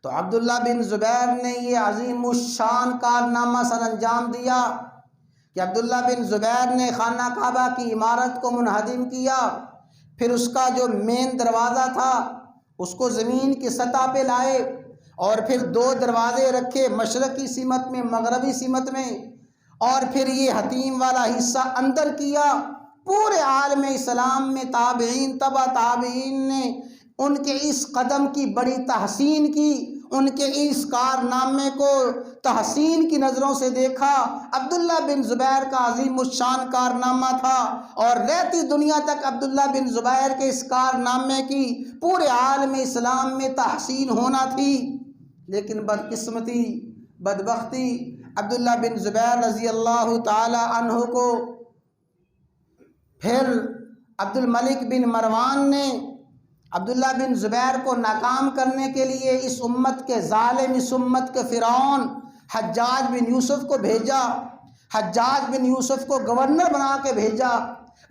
تو عبداللہ بن زبیر نے یہ عظیم الشان کارنامہ سر انجام دیا کہ عبداللہ بن زبیر نے خانہ کعبہ کی عمارت کو منہدم کیا، پھر اس کا جو مین دروازہ تھا اس کو زمین کی سطح پہ لائے، اور پھر 2 دروازے رکھے، مشرقی سمت میں مغربی سمت میں، اور پھر یہ حتیم والا حصہ اندر کیا۔ پورے عالم اسلام میں تابعین تبع تابعین نے ان کے اس قدم کی بڑی تحسین کی، ان کے اس کارنامے کو تحسین کی نظروں سے دیکھا۔ عبداللہ بن زبیر کا عظیم الشان کارنامہ تھا، اور رہتی دنیا تک عبداللہ بن زبیر کے اس کارنامے کی پورے عالم اسلام میں تحسین ہونا تھی۔ لیکن بدقسمتی، بدبختی، عبداللہ بن زبیر رضی اللہ تعالی عنہ کو پھر عبد الملک بن مروان نے عبداللہ بن زبیر کو ناکام کرنے کے لیے اس امت کے ظالم، اس امت کے فرعون حجاج بن یوسف کو بھیجا۔ حجاج بن یوسف کو گورنر بنا کے بھیجا۔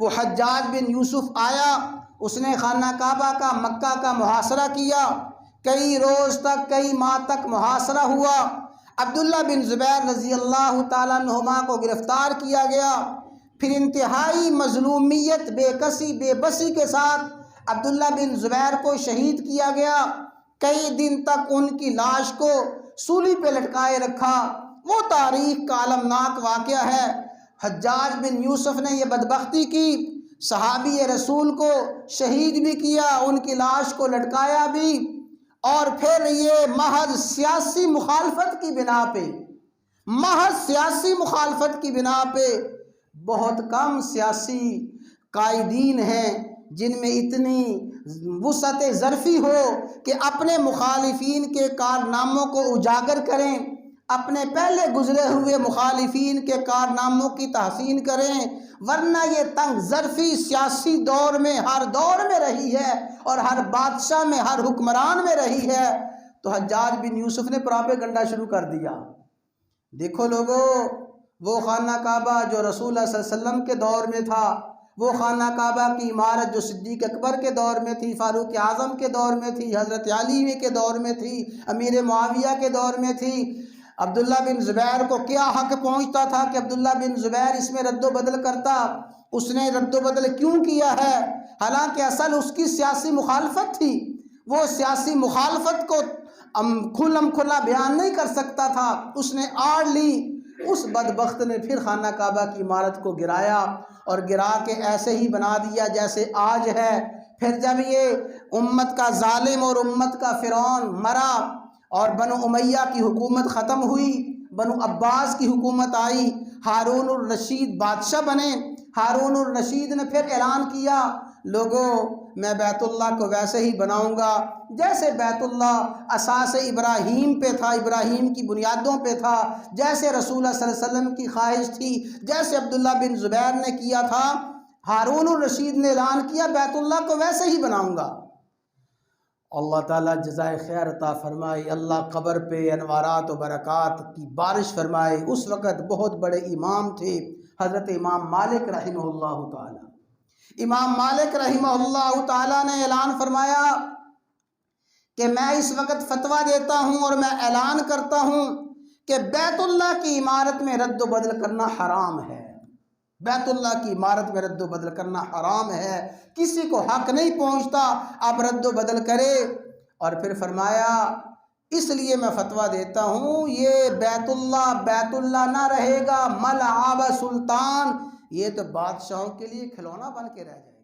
وہ حجاج بن یوسف آیا، اس نے خانہ کعبہ کا، مکہ کا محاصرہ کیا۔ کئی روز تک، کئی ماہ تک محاصرہ ہوا۔ عبداللہ بن زبیر رضی اللہ تعالیٰ عنہما کو گرفتار کیا گیا۔ پھر انتہائی مظلومیت، بے کسی، بے بسی کے ساتھ عبداللہ بن زبیر کو شہید کیا گیا۔ کئی دن تک ان کی لاش کو سولی پہ لٹکائے رکھا۔ وہ تاریخ کا المناک واقعہ ہے۔ حجاج بن یوسف نے یہ بدبختی کی، صحابی رسول کو شہید بھی کیا، ان کی لاش کو لٹکایا بھی، اور پھر یہ محض سیاسی مخالفت کی بنا پہ، محض سیاسی مخالفت کی بنا پہ، بہت کم سیاسی قائدین ہیں جن میں اتنی وسعت ظرفی ہو کہ اپنے مخالفین کے کارناموں کو اجاگر کریں، اپنے پہلے گزرے ہوئے مخالفین کے کارناموں کی تحسین کریں، ورنہ یہ تنگ ظرفی سیاسی دور میں، ہر دور میں رہی ہے، اور ہر بادشاہ میں، ہر حکمران میں رہی ہے۔ تو حجاج بن یوسف نے پراپیگنڈا شروع کر دیا۔ دیکھو لوگو، وہ خانہ کعبہ جو رسول اللہ صلی اللہ علیہ وسلم کے دور میں تھا، وہ خانہ کعبہ کی عمارت جو صدیق اکبر کے دور میں تھی، فاروق اعظم کے دور میں تھی، حضرت علی کے دور میں تھی، امیر معاویہ کے دور میں تھی، عبداللہ بن زبیر کو کیا حق پہنچتا تھا کہ عبداللہ بن زبیر اس میں رد و بدل کرتا؟ اس نے رد و بدل کیوں کیا ہے؟ حالانکہ اصل اس کی سیاسی مخالفت تھی۔ وہ سیاسی مخالفت کو کھلم کھلا بیان نہیں کر سکتا تھا، اس نے آڑ لی۔ اس بدبخت نے پھر خانہ کعبہ کی عمارت کو گرایا، اور گرا کے ایسے ہی بنا دیا جیسے آج ہے۔ پھر جب یہ امت کا ظالم اور امت کا فرعون مرا اور بنو امیہ کی حکومت ختم ہوئی، بنو عباس کی حکومت آئی، ہارون الرشید بادشاہ بنے۔ ہارون الرشید نے پھر اعلان کیا، لوگوں میں بیت اللہ کو ویسے ہی بناؤں گا جیسے بیت اللہ اساس ابراہیم پہ تھا، ابراہیم کی بنیادوں پہ تھا، جیسے رسول اللہ صلی اللہ علیہ وسلم کی خواہش تھی، جیسے عبداللہ بن زبیر نے کیا تھا۔ ہارون الرشید نے اعلان کیا بیت اللہ کو ویسے ہی بناؤں گا۔ اللہ تعالیٰ جزائے خیر عطا فرمائے، اللہ قبر پہ انوارات و برکات کی بارش فرمائے۔ اس وقت بہت بڑے امام تھے، حضرت امام مالک رحمہ اللہ تعالیٰ۔ امام مالک رحمہ اللہ تعالیٰ نے اعلان فرمایا کہ میں اس وقت فتویٰ دیتا ہوں اور میں اعلان کرتا ہوں کہ بیت اللہ کی عمارت میں رد و بدل کرنا حرام ہے۔ بیت اللہ کی عمارت میں رد و بدل کرنا حرام ہے، کسی کو حق نہیں پہنچتا اب رد و بدل کرے۔ اور پھر فرمایا اس لیے میں فتویٰ دیتا ہوں یہ بیت اللہ نہ رہے گا، ملعب سلطان، یہ تو بادشاہوں کے لیے کھلونا بن کے رہ جائے۔